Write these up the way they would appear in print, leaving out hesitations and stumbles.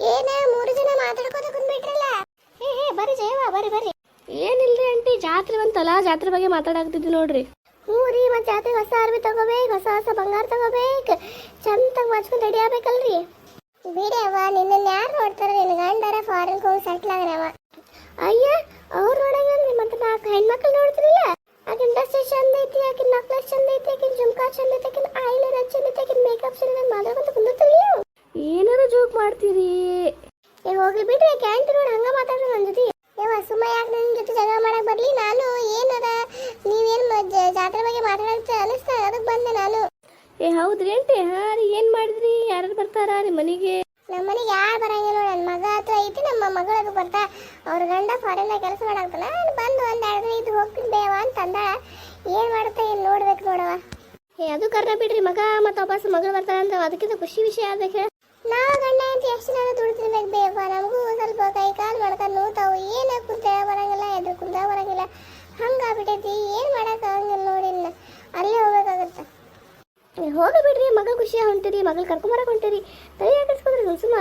ಏನ ಮೂರು ಜನ ಮಾತಾಡ್ಕೋತ ಕುಂದ್ಬಿಟ್ರಲ್ಲ. ಬರ್ರಿ ಜಯವ, ಬರ್ರಿ. ಏನಿಲ್ರಿ ಆಂಟಿ, ಜಾತ್ರೆ ಬಂತಲ್ಲ, ಜಾತ್ರೆ ಬಗ್ಗೆ ಮಾತಾಡಾಕತ್ತಿದ್ವಿ ನೋಡ್ರಿ. ಹ್ಞೂ ರೀ, ಮತ್ತೆ ಜಾತ್ರೆಗೆ ಹೊಸ ಅರ್ಬಿ ತಗೋಬೇಕು, ಹೊಸ ಬಂಗಾರ ತಗೋಬೇಕು, ಚಂದ ಮಾಡ್ಸ್ಕೊಂಡು ರೆಡಿ ಆಗ್ಬೇಕಲ್ರಿ. ಬಿಡವ, ನಿನ್ನ ಯಾರು ನೋಡ್ತಾರ? ನಿನ್ನ ಗಂಡರ ಫಾರಿನ್ಗೆ ಹೋಗಿ ಸೆಟ್ಲ್ ಆಗನವ. ಅಯ್ಯ, ಅವ್ರು ನೋಡಂಗಲ್ರಿ, ಮತ್ತೆ ನಾಲ್ಕು ಹೆಣ್ಮಕ್ಳು ನೋಡ್ತಿರಲ್ಲ. ಆಕಿನ ಡ್ರೆಸ್ ಚಂದ ಐತಿ, ಆಕಿನ ನಕ್ಲೆಸ್ ಚಂದ ಐತಿ, ಆಕಿನ ಜುಮ್ಕಾ ಚಂದ ಐತಿ, ಆಕಿನ ಐಲೈನರ್ ಚಂದ ಐತಿ, ಆಕಿನ ಮೇಕಪ್ ಚಂದ ಐತಿ, ಮಾತಾಡ್ಕೊಂತ ಕುಂದಿರ್ತೀರಿ ನೀವು. ಏನಾರ ಜೋಕ್ ಮಾಡ್ತೀರಿ? ಹೋಗಿ ಬಿಡ್ರಿ, ಕ್ಯಾಂಟೀನ್ ನೋಡಿ ಹಂಗ ಮಾತಾಡ್ರಿ ನನ್ನ ಜೊತೆ. ಸುಮ್ಮ ಯಾಕೆ ನನ್ನ ಜೊತೆ ಜಗಳ ಮಾಡಕ್ ಬರ್ಲಿ? ನಾನು ಏನದ ನೀವೇನು ಜಾತ್ರೆ ಬಗ್ಗೆ ಮಾತಾಡಕ್ಕೆ ಅನಿಸ್ತಾ, ಅದಕ್ಕೆ ಬಂದೆ ನಾನು. ಹೌದ್ರಿ ಆಂಟಿ? ಹಾ ರೀ, ಏನ್ ಮಾಡಿದ್ರಿ? ಯಾರು ಬರ್ತಾರ ನಿಮ್ಮ ಮನೆಗೆ? ನಮ್ಮ ಮನೆಗೆ ಯಾರು ಬರಂಗಿಲ್ಲ. ನನ್ನ ಮಗ ಹತ್ರ ಐತಿ, ನಮ್ಮ ಮಗಳು ಅದು ಬರ್ತಾ. ಅವ್ರ ಗಂಡ ಫಾರಿನ್ ಕೆಲಸ ಮಾಡಾಕ್ತಾನ. ನಾನು ಬಂದು ಒಂದು 2 ದಿನ ಇದು ಹೋಗ್ತೀನಿ ಬೇವ ಅಂತ ಅಂದ. ಏನು ಮಾಡುತ್ತೆ, ಏನು ನೋಡ್ಬೇಕು ನೋಡವ. ಅದು ಕರ್ನ ಬಿಡ್ರಿ, ಮಗ ಮತ್ತು ವಾಪಸ್ ಮಗಳು ಬರ್ತಾರ ಅಂತ ಅದಕ್ಕಿಂತ ಖುಷಿ ವಿಷಯ ಆಗ್ಬೇಕು ಹೇಳ. ನಾವು ಗಂಡ ಅಂತ ಎಷ್ಟು ನಾನು ದುಡ್ತಿರ್ಬೇಕು ಬೇವ. ನಮಗೂ ಸ್ವಲ್ಪ ಕೈ ಕಾಲು ಮಾಡ್ಕೊಂಡು ನೋಡ್ತಾವು. ಏನು ಕುಂತ ಬರಂಗಿಲ್ಲ, ಎದ್ರು ಕುಂತ ಬರಂಗಿಲ್ಲ, ಹಂಗಾಗ್ಬಿಟ್ಟೈತಿ. ಏನು ಮಾಡೋಕ್ಕಾಗಂಗಿಲ್ಲ ನೋಡಿ, ಅಲ್ಲೇ ಹೋಗ್ಬೇಕಾಗತ್ತೆ. ಹೋಗಿ ಬಿಡ್ರಿ, ಮಗಳು ಖುಷಿಯಾಗಿ ಹೊಂಟಿರಿ, ಮಗಳು ಕರ್ಕೊಂಬರಕ್ಕೆ ಹೊಂಟಿರಿ, ತಲೆ ಹಾಕಿಸ್ಕೊಂಡ್ರಿ ಸುಮ್ಮ.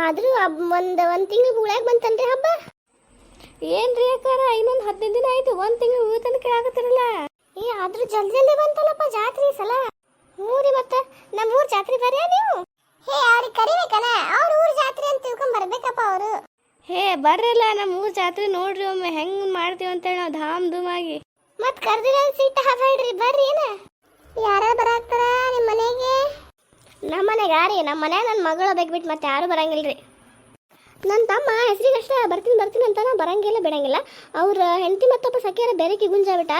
ಆದರೂ ಒಂದು ತಿಂಗಳು ಬುಳಾಗ ಬಂತನ್ರಿ ಹಬ್ಬ. ಏನ್ರಿ ಅಕ್ಕಾರ, ಇನ್ನೊಂದು 15 ದಿನ ಆಯ್ತು, 1 ತಿಂಗಳು ಉಳಿತನ ಕೇಳಾಕತ್ತಿರಲ್ಲ. ಆದ್ರೂ ಜಲ್ದಿ ಬಂತಲ್ಲಪ್ಪ ಜಾತ್ರೆ ಸಲ. ಹ್ಞೂ ರೀ, ಮತ್ತೆ ನಮ್ಮೂರ್ ಜಾತ್ರೆ ಬರ್ಯಾ ನೀವು? ಅವ್ರಿಗೆ ಕರಿಬೇಕಲ್ಲ, ಅವ್ರ ಊರ್ ಜಾತ್ರೆ ಅಂತ ತಿಳ್ಕೊಂಡ್ ಬರ್ಬೇಕಪ್ಪ ಅವರು. ಬರ್ರಲ್ಲ, ನಮ್ಮ ಊರ್ ಜಾತ್ರೆ ನೋಡ್ರಿ ಒಮ್ಮೆ ಹೆಂಗ್ ಮಾಡ್ತೀವಿ ಅಂತೇಳಿ ನಾವು ಧಾಮ್ ಧೂಮ್ ಆಗಿ. ಮತ್ ಕರ್ದಿಲ್ಲ ಸೀಟ್ ಹಾಕ್ರಿ, ಬರ್ರಿ. ಏನ ಯಾರ ಬರಾಕ್ತಾರ ನಿಮ್ಮ ಮನೆಗೆ? ನಮ್ಮ ಮನೆಗೆ ಯಾರಿ? ನಮ್ಮ ಮನ್ಯಾಗ ನನ್ನ ಮಗಳು ಬೇಕ್ಬಿಟ್ಟು ಮತ್ತೆ ಯಾರು ಬರಂಗಿಲ್ರಿ. ನನ್ನ ತಮ್ಮ ಹೆಸರಿಗಷ್ಟೇ ಬರ್ತೀನಿ ಅಂತಾನ, ಬರಂಗಿಲ್ಲ ಬಿಡಂಗಿಲ್ಲ. ಅವ್ರ ಹೆಂಡತಿ ಮತ್ತಪ್ಪ ಸಖಿಯರ ಬೆರಕಿ ಗುಂಜಾಬಿಟ್ಟ.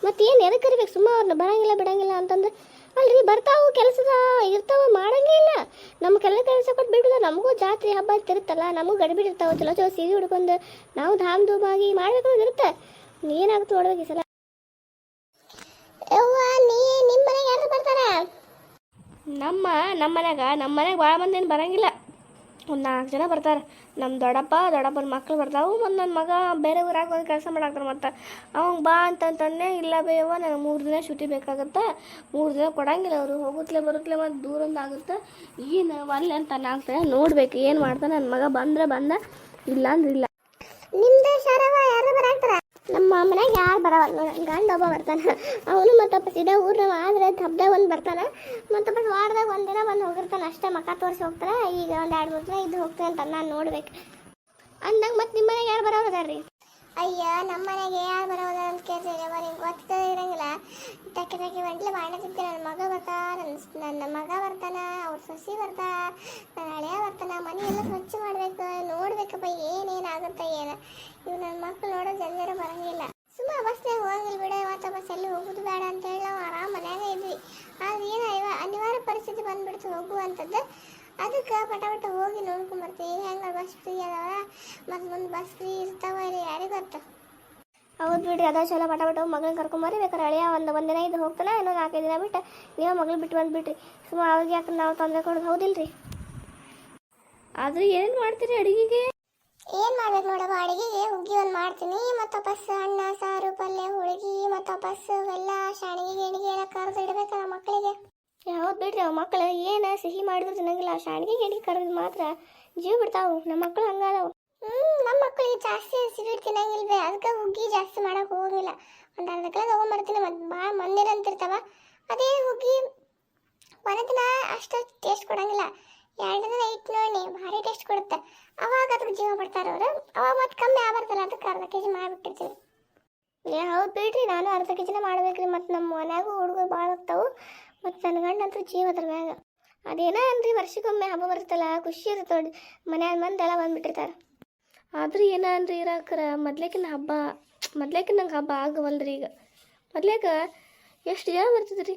ಮತ್ತೇನು ಎದಕ್ಕೆ ಕರಿಬೇಕು? ಸುಮ್ಮ ಅವ್ರನ್ನ ಬರಂಗಿಲ್ಲ ಬಿಡಂಗಿಲ್ಲ ಅಂತಂದ್ರೆ ಅಲ್ರಿ, ಬರ್ತಾವು ಕೆಲಸದ ಇರ್ತಾವ, ಮಾಡಂಗೇ ಇಲ್ಲ. ನಮ್ಗೆಲ್ಲ ಕೆಲಸ ಕೊಟ್ಟು ಬಿಡುದ. ನಮಗೂ ಜಾತ್ರೆ ಹಬ್ಬ ಇರುತ್ತಲ್ಲ, ನಮಗೂ ಗಡಿಬಿಡಿರ್ತಾವ. ಚಲೋ ಸೀರೆ ಹುಡ್ಕೊಂಡು ನಾವು ಧಾಮ್ ಧೂಮ್ ಆಗಿ ಮಾಡ್ಬೇಕು ಅನ್ನೋದಿರುತ್ತೆ. ಏನಾಗುತ್ತೆ ನೋಡ್ಬೇಕು ಈ ಸಲ. ಯವ್ವ, ನಿಮ್ಮ ಮನೆಗೆ ಯಾರು ಬರ್ತಾರ? ನಮ್ಮ ಮನ್ಯಾಗ ಭಾಳ ಮಂದಿ ಏನು ಬರಂಗಿಲ್ಲ, ಒಂದು 4 ಜನ ಬರ್ತಾರೆ. ನಮ್ಮ ದೊಡ್ಡಪ್ಪನ ಮಕ್ಳು ಬರ್ತಾವೆ. ಮತ್ತು ನನ್ನ ಮಗ ಬೇರೆ ಊರಾಗ ಹೋಗಿ ಕೆಲಸ ಮಾಡಾಕ್ತಾರೆ. ಮತ್ತು ಅವಂಗೆ ಬಾ ಅಂತಂತಂದೆ. ಇಲ್ಲ ಬೇವ, ನನಗೆ 3 ದಿನ ಶೂಟಿ ಬೇಕಾಗುತ್ತೆ, 3 ದಿನ ಕೊಡಂಗಿಲ್ಲ ಅವರು. ಹೋಗುತ್ತಲೇ ಬರುತ್ತಲೇ ಮತ್ತು ದೂರೊಂದು ಆಗುತ್ತೆ. ಏನು ಒಲ್ಲೆ ಅಂತ ಆಗ್ತದೆ, ನೋಡ್ಬೇಕು ಏನು ಮಾಡ್ತಾನೆ. ನನ್ನ ಮಗ ಬಂದ್ರೆ ಬಂದ, ಇಲ್ಲ ಅಂದ್ರೆ ಇಲ್ಲ. ನಿಮ್ದು ಶರವ ಯಾರು ಬರಾಕ್ತಾರ? ನಮ್ಮ ಮನೆಗೆ ಯಾರು ಬರವಲ್ಲ. ಗಂಡ ಒಬ್ಬ ಬರ್ತಾನೆ, ಅವನು ಮತ್ತಪ್ಪ ಸೀದಾ ಊರ್ನವ. ಆದರೆ ಹಬ್ಬದಾಗ ಒಂದು ಬರ್ತಾನೆ, ಮತ್ತಪ್ಪ ವಾರದಾಗ 1 ದಿನ ಬಂದು ಹೋಗಿರ್ತಾನೆ ಅಷ್ಟೇ. ಮಕ್ಕ ತೋರಿಸಿ ಹೋಗ್ತಾರೆ. ಈಗ ಒಂದು 2-3 ದಿನ ಇದು ಹೋಗ್ತಾನೆ ಅಂತ ನಾನು ನೋಡ್ಬೇಕು ಅಂದಾಗ. ಮತ್ತೆ ನಿಮ್ಮ ಮನೆಗೆ ಯಾರು ಬರೋದಾರ್ರಿ? ಅಯ್ಯ, ನಮ್ಮ ಮನೆಗೆ ಯಾರು ಬರೋದ ಅಂತ ಕೇಳ್ತೀರಿ? ನಿಂಗೆ ಗೊತ್ತ ಇರಂಗಿಲ್ಲ. ಟಕ್ಕೆ ಗಂಟ್ಲೆ ಮಾಡ್ತಿದ್ದೆ. ನನ್ನ ಮಗ ಬರ್ತಾ, ನನ್ನ ಮಗ ಬರ್ತಾನ, ಅವ್ರ ಸೊಸಿ ಬರ್ತಾ, ನನ್ನ ಹಳೆಯ ಬರ್ತಾನ. ಮನೆ ಎಲ್ಲ ಸ್ವಚ್ಛ ಮಾಡ್ಬೇಕು, ನೋಡ್ಬೇಕಪ್ಪ ಏನೇನಾಗುತ್ತೆ ಏನು. ಇವು ನನ್ನ ಮಕ್ಕಳು ನೋಡೋ ಜಲ್ದಿರ ಬರಂಗಿಲ್ಲ. ಸುಮ್ಮ ಬಸ್ನಾಗ ಹೋಗಂಗಿಲ್ಲ ಬಿಡ. ಮತ್ತು ಬಸ್ ಎಲ್ಲಿ ಹೋಗೋದು ಬೇಡ ಅಂತೇಳಿ ನಾವು ಆರಾಮ್ ಮನ್ಯಾಗ ಇದ್ವಿ. ಆದ್ರೆ ಏನು ಅನಿವಾರ್ಯ ಪರಿಸ್ಥಿತಿ ಬಂದ್ಬಿಡ್ತು ಹೋಗುವಂಥದ್ದು. ಅದಕ್ಕೆ ಪಟ ಹೋಗಿ ನೋಡ್ಕೊಂಬರ್ತೀವಿ. ಹೆಂಗೆ ಬಸ್ ಫ್ರೀ ಅದಾವ, ಮತ್ತು ಮುಂದೆ ಬಸ್ ಫ್ರೀ ಇರ್ತಾವ ಇಲ್ಲಿ, ಯಾರಿಗೆ ಗೊತ್ತ. ಹೌದು ಬಿಡ್ರಿ, ಅದ ಚಲೋ. ಪಟ ಮಗಳನ್ನ ಕರ್ಕೊಂಬರ್ರಿ. ಬೇಕಾದ್ರೆ ಹಳೆಯ ಒಂದು ದಿನ ಇದು ಹೋಗ್ತಾನೆ, ಇನ್ನೊಂದು 4-5 ದಿನ ಬಿಟ್ಟು ನೀವು ಮಗಳು ಬಿಟ್ಟು ಬಂದುಬಿಟ್ರಿ. ಸುಮ್ಮ ಅವಾಗ ಯಾಕೆ ನಾವು ತೊಂದರೆ ಕೊಡೋದು, ಹೌದಿಲ್ರಿ? ಆದ್ರೆ ಏನು ಮಾಡ್ತೀರಿ ಅಡುಗೆಗೆ? ಏನು ಮಾಡ್ಬೇಕು ನೋಡವ, ಅಡುಗೆಗೆ ಹುಗ್ಗಿ ಒಂದು ಮಾಡ್ತೀನಿ. ಮತ್ತು ವಾಪಸ್ ಅನ್ನ ಸಾರು ಪಲ್ಯ ಹೋಳಿಗೆ, ಮತ್ತು ವಾಪಸ್ ಎಲ್ಲ ಶಾಣಿಗೆ ಗಿಣಿಗೆ ಎಲ್ಲ ಕರೆದು ಇಡಬೇಕಲ್ಲ ಮಕ್ಕಳಿಗೆ. ಹೌದು ಬಿಡ್ರಿ, ಅವು ಮಕ್ಕಳು ಏನು ಸಿಹಿ ಮಾಡಿದ್ರು ತಿನ್ನಂಗಿಲ್ಲ. ಶಾಣಿಗೆ ಗಿಣಿಗೆ ಕರೆದು ಮಾತ್ರ ಜೀವ ಬಿಡ್ತಾವು. ನಮ್ಮ ಮಕ್ಕಳು ಹಂಗಾದವು. ನಮ್ಮ ಮಕ್ಕಳಿಗೆ ಜಾಸ್ತಿ ಸ್ವೀಟ್ ತಿನ್ನಂಗಿಲ್ವೇ, ಅದಕ್ಕೆ ಹುಗ್ಗಿ ಜಾಸ್ತಿ ಮಾಡೋಕೆ ಹೋಗಿಲ್ಲ. ಒಂದು 1/2 ಕಿಲೋ ತೊಗೊಂಬರ್ತೀನಿ. ಮತ್ತು ಭಾಳ ಮಂದಿರಂತಿರ್ತಾವ. ಅದೇ ಹುಗ್ಗಿ ಒಂದು ದಿನ ಅಷ್ಟು ಟೇಸ್ಟ್ ಕೊಡಂಗಿಲ್ಲ, 2 ದಿನ ಇಟ್ಟು ನೋಡಿ ಭಾರಿ ಟೇಸ್ಟ್ ಕೊಡುತ್ತೆ. ಅವಾಗ ಅದಕ್ಕೆ ಜೀವ ಪಡ್ತಾರೆ ಅವರು. ಅವಾಗ ಮತ್ತೆ ಕಮ್ಮಿ ಆಗ್ಬಾರ್ದಲ್ಲ, ಅದಕ್ಕೆ 1/2 kg ಮಾಡಿಬಿಟ್ಟಿರ್ತೀನಿ. ಹೌದು ಬಿಡ್ರಿ, ನಾನು 1/2 kg ಮಾಡ್ಬೇಕ್ರಿ. ಮತ್ತು ನಮ್ಮ ಮನ್ಯಾಗೂ ಹುಡುಗರು ಭಾಳ ಹೋಗ್ತಾವು. ಮತ್ತು ನನ್ನ ಗಂಡಂತೂ ಜೀವ ಅದ್ರ ಮ್ಯಾಗ. ಅದೇನೋ ಅನ್ರಿ, ವರ್ಷಕ್ಕೊಮ್ಮೆ ಹಬ್ಬ ಬರುತ್ತಲ್ಲ, ಖುಷಿ ಇರುತ್ತೆ ನೋಡಿ. ಮನ್ಯಾಗ ಮಂದೆಲ್ಲ ಬಂದುಬಿಟ್ಟಿರ್ತಾರೆ. ಆದ್ರೆ ಏನ ಅನ್ರಿ ಇರಾಕ್ರ, ಮೊದ್ಲೇಕಿನ ನಂಗೆ ಹಬ್ಬ ಆಗವಲ್ರಿ. ಈಗ ಮೊದ್ಲೇಕ ಎಷ್ಟು ಜನ ಬರ್ತಿದ್ರಿ,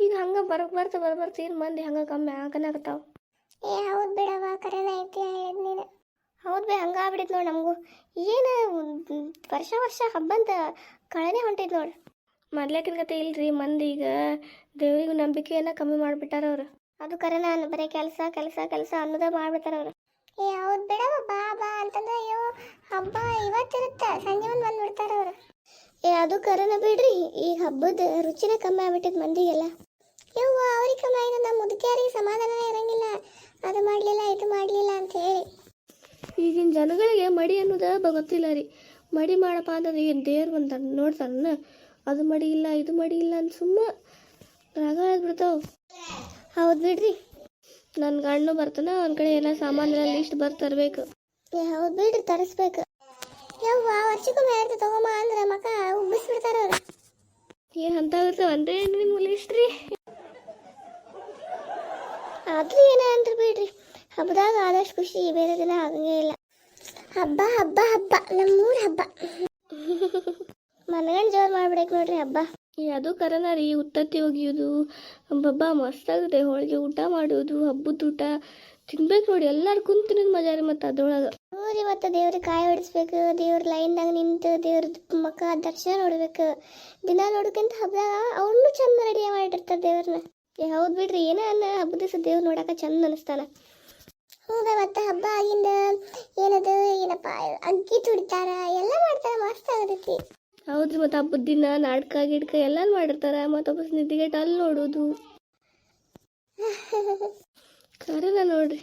ಈಗ ಹಂಗೆ ಬರ್ತಾ ಏನು ಮಂದಿ ಹಂಗೆ ಕಮ್ಮಿ ಆಗನಾಗತ್ತಾವ. ಹೌದು ಬಿಡವ, ಕರೆನ ಐತಿ ಹೇಳಿದ್ ನೀನು. ಹೌದು ಬೇ, ಹಂಗೆ ಆಗ್ಬಿಟ್ಟಿತ್ತು ನೋಡಿ ನಮಗೂ. ಏನು ವರ್ಷ ಹಬ್ಬ ಅಂತ ಕಳೆನೇ ಹೊಂಟೈತೆ ನೋಡಿ. ಮೊದ್ಲೇಕಿನ ಕತೆ ಇಲ್ರಿ. ಮಂದಿ ಈಗ ದೇವರಿಗೂ ನಂಬಿಕೆಯನ್ನು ಕಮ್ಮಿ ಮಾಡಿಬಿಟ್ಟಾರ ಅವ್ರು. ಅದು ಕರೆನ, ಬರೀ ಕೆಲಸ ಅನ್ನೋದೇ ಮಾಡಿಬಿಡ್ತಾರ ಅವ್ರು. ಹೌದು ಬಿಡವ, ಬಾ ಅಂತಂದ್ರೆ ಅಯ್ಯೋ ಹಬ್ಬ ಇವತ್ತಿರುತ್ತೆ, ಸಂಜೆ ಮುಂದೆ ಬಂದ್ಬಿಡ್ತಾರೆ ಅವರು. ಅದು ಕರೆನ ಬಿಡ್ರಿ, ಈಗ ಹಬ್ಬದ ರುಚಿನೇ ಕಮ್ಮಿ ಆಗ್ಬಿಟ್ಟಿದ್ ಮಂದಿಗೆಲ್ಲ. ಯವ್ವ ಅವ್ರಿಗೆ ಕಮ್ಮ ಇದು ನಮ್ಮ ಮುದುಕಿಯರಿಗೆ ಸಮಾಧಾನನೇ ಇರಂಗಿಲ್ಲ, ಅದು ಮಾಡಲಿಲ್ಲ ಇದು ಮಾಡಲಿಲ್ಲ ಅಂತ ಹೇಳಿ. ಈಗಿನ ಜನಗಳಿಗೆ ಮಡಿ ಅನ್ನೋದು ಗೊತ್ತಿಲ್ಲ ರೀ. ಮಡಿ ಮಾಡಪ್ಪ ಅಂತಂದ್ರೆ ಏನು ದೇವ್ರು ಬಂತ ನೋಡ್ತಾನ, ಅದು ಮಡಿ ಇಲ್ಲ ಇದು ಮಡಿ ಇಲ್ಲ ಅಂತ ಸುಮ್ಮ ರಾಗ ಬಿಡ್ತಾವ. ಹೌದು ಬಿಡ್ರಿ, ನನ್ನ ಗಂಡು ಬರ್ತಾನ, ಅವನ ಕಡೆ ಎಲ್ಲ ಸಾಮಾನೆಲ್ಲ ಲಿಸ್ಟ್ ತರಬೇಕು. ಹೌದು ಬಿಡ್ರಿ, ತರಿಸ್ಬೇಕು. ಯವ್ವ ವರ್ಷಕ್ಕೊಮ್ಮೆ ಎರಡು ತಗೊಂಬ ಅಂದ್ರೆ ಮಕ್ಕ ಉಬ್ಬಿಸ್ಬಿಡ್ತಾರ ಅವ್ರು. ಏನು ಅಂತ ಇರ್ತಾವನ್ರಿ ನಿಮ್ಮ ಲಿಸ್ಟ್ ರೀ? ಆದ್ರೂ ಏನ ಅಂದ್ರಿ ಬಿಡ್ರಿ, ಹಬ್ಬದಾಗ ಆದಷ್ಟು ಖುಷಿ ಬೇರೆ ದಿನ ಆಗಂಗೇ ಇಲ್ಲ. ಹಬ್ಬ ಹಬ್ಬ ಹಬ್ಬ ನಮ್ಮೂರ ಹಬ್ಬ ಮನಗಂಡು ಜೋರು ಮಾಡ್ಬಿಡಕ್ ನೋಡ್ರಿ ಹಬ್ಬ. ಅದು ಕರನ ರೀ, ಉತ್ತತ್ತಿ ಒಗಿಯೋದು ಹಬ್ಬ ಮಸ್ತಾಗುತ್ತೆ. ಹೋಳಿಗೆ ಊಟ ಮಾಡೋದು, ಹಬ್ಬದ ಊಟ ತಿನ್ಬೇಕು ನೋಡಿ, ಎಲ್ಲರೂ ಕುಂತು ತಿನ್ನೋದು ಮಜಾ ರೀ. ಮತ್ತು ಅದ್ರೊಳಗೆ ಊರಿ ಮತ್ತು ದೇವ್ರಿಗೆ ಕಾಯಿ ಹೊಡಿಸ್ಬೇಕು, ದೇವ್ರ ಲೈನ್ದಾಗ ನಿಂತು ದೇವ್ರ ಮಕ್ಕ ದರ್ಶನ ನೋಡ್ಬೇಕು. ದಿನ ನೋಡೋಕ್ಕಿಂತ ಹಬ್ಬದಾಗ ಅವನು ಚಂದ ರೆಡಿ ಮಾಡಿರ್ತಾರೆ ದೇವ್ರನ್ನ. ಹೌದು ಬಿಡ್ರಿ, ಏನ ಹಬ್ಬದ ದಿವಸ ದೇವ್ರು ನೋಡಕ ಚಂದ ಅನಿಸ್ತಾನ. ಹ್ಞೂ ಮತ್ತು ಹಬ್ಬ ಆಗಿಂದ ಏನದು ಏನಪ್ಪ ಅಗ್ಗಿ ತುಡಿತಾರ ಎಲ್ಲ ಮಾಡ್ತಾರ, ಮಸ್ತ್ ಆಗತೈತಿ. ಹೌದ್ರಿ, ಮತ್ತು ಹಬ್ಬದ ದಿನ ನಾಟಕ ಗಿಡ್ಕ ಎಲ್ಲ ಮಾಡಿರ್ತಾರ. ಮತ್ತೊಬ್ಬ ನಿದ್ದಿಗೆಟ್ಟು ಅಲ್ಲಿ ನೋಡೋದು ಕರೆನ ನೋಡ್ರಿ.